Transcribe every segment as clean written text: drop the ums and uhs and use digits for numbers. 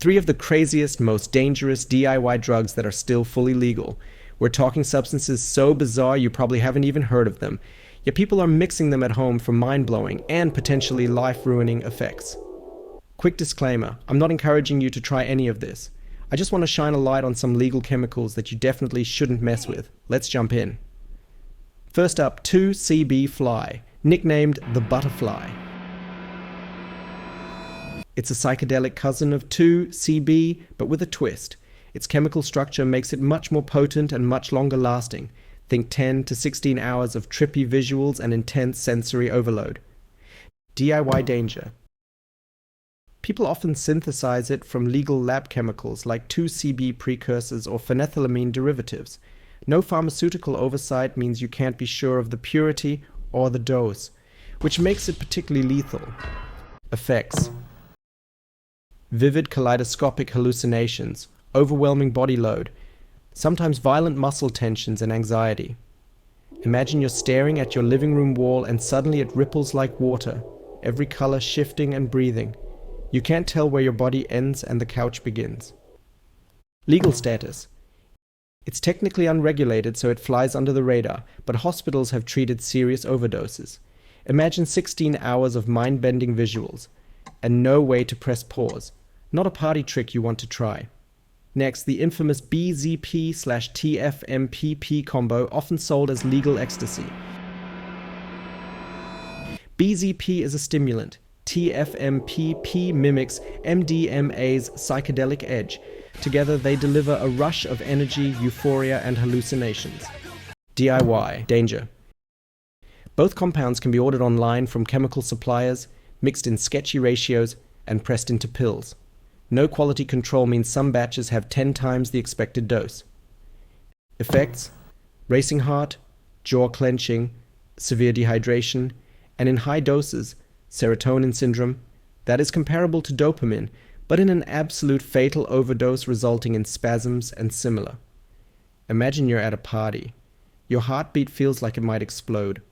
Three of the craziest, most dangerous DIY drugs that are still fully legal. We're talking substances so bizarre you probably haven't even heard of them, yet people are mixing them at home for mind-blowing and potentially life-ruining effects. Quick disclaimer, I'm not encouraging you to try any of this. I just want to shine a light on some legal chemicals that you definitely shouldn't mess with. Let's jump in. First up, 2-CB-Fly, nicknamed the Butterfly. It's a psychedelic cousin of 2-CB, but with a twist. Its chemical structure makes it much more potent and much longer lasting. Think 10 to 16 hours of trippy visuals and intense sensory overload. DIY danger. People often synthesize it from legal lab chemicals like 2-CB precursors or phenethylamine derivatives. No pharmaceutical oversight means you can't be sure of the purity or the dose, which makes it particularly lethal. Effects. Vivid kaleidoscopic hallucinations, overwhelming body load, sometimes violent muscle tensions and anxiety. Imagine you're staring at your living room wall and suddenly it ripples like water, every color shifting and breathing. You can't tell where your body ends and the couch begins. Legal status. It's technically unregulated, so it flies under the radar, but hospitals have treated serious overdoses. Imagine 16 hours of mind-bending visuals, and no way to press pause. Not a party trick you want to try. Next, the infamous BZP/TFMPP combo, often sold as legal ecstasy. BZP is a stimulant. TFMPP mimics MDMA's psychedelic edge. Together, they deliver a rush of energy, euphoria, and hallucinations. DIY danger. Both compounds can be ordered online from chemical suppliers, mixed in sketchy ratios, and pressed into pills. No quality control means some batches have 10 times the expected dose. Effects: racing heart, jaw clenching, severe dehydration, and in high doses, serotonin syndrome. That is comparable to dopamine, but in an absolute fatal overdose resulting in spasms and similar. Imagine you're at a party. Your heartbeat feels like it might explode.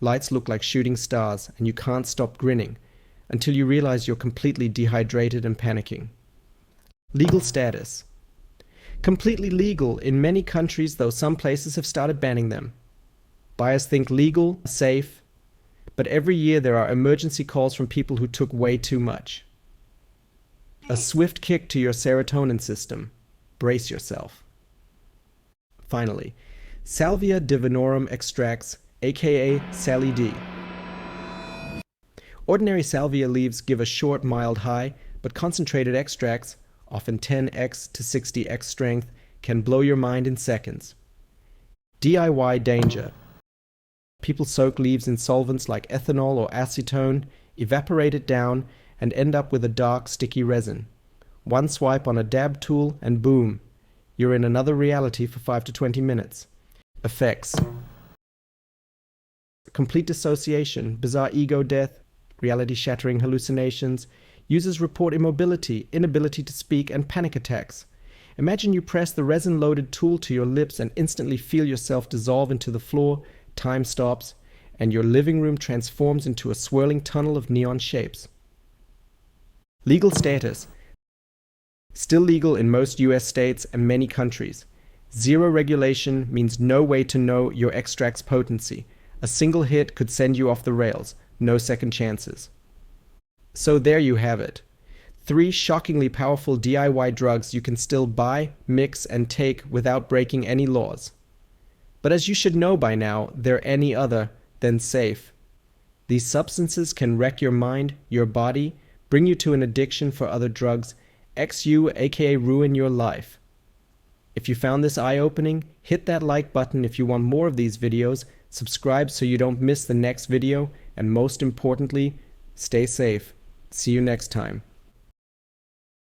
Lights look like shooting stars, and you can't stop grinning until you realize you're completely dehydrated and panicking. Legal status. Completely legal in many countries, though some places have started banning them. Buyers think legal, safe, but every year there are emergency calls from people who took way too much. A swift kick to your serotonin system. Brace yourself. Finally, Salvia divinorum extracts, aka Sally D. Ordinary salvia leaves give a short, mild high, but concentrated extracts, often 10x to 60x strength, can blow your mind in seconds. DIY danger. People soak leaves in solvents like ethanol or acetone, evaporate it down, and end up with a dark, sticky resin. One swipe on a dab tool and boom, you're in another reality for 5 to 20 minutes. Effects. Complete dissociation, bizarre ego death, reality-shattering hallucinations. Users report immobility, inability to speak, and panic attacks. Imagine you press the resin-loaded tool to your lips and instantly feel yourself dissolve into the floor, time stops, and your living room transforms into a swirling tunnel of neon shapes. Legal status. Still legal in most US states and many countries. Zero regulation means no way to know your extract's potency. A single hit could send you off the rails. No second chances. So there you have it. 3 shockingly powerful DIY drugs you can still buy, mix, and take without breaking any laws. But as you should know by now, they're any other than safe. These substances can wreck your mind, your body, bring you to an addiction for other drugs, X you, aka ruin your life. If you found this eye-opening, hit that like button if you want more of these videos, subscribe so you don't miss the next video, and most importantly, stay safe. See you next time.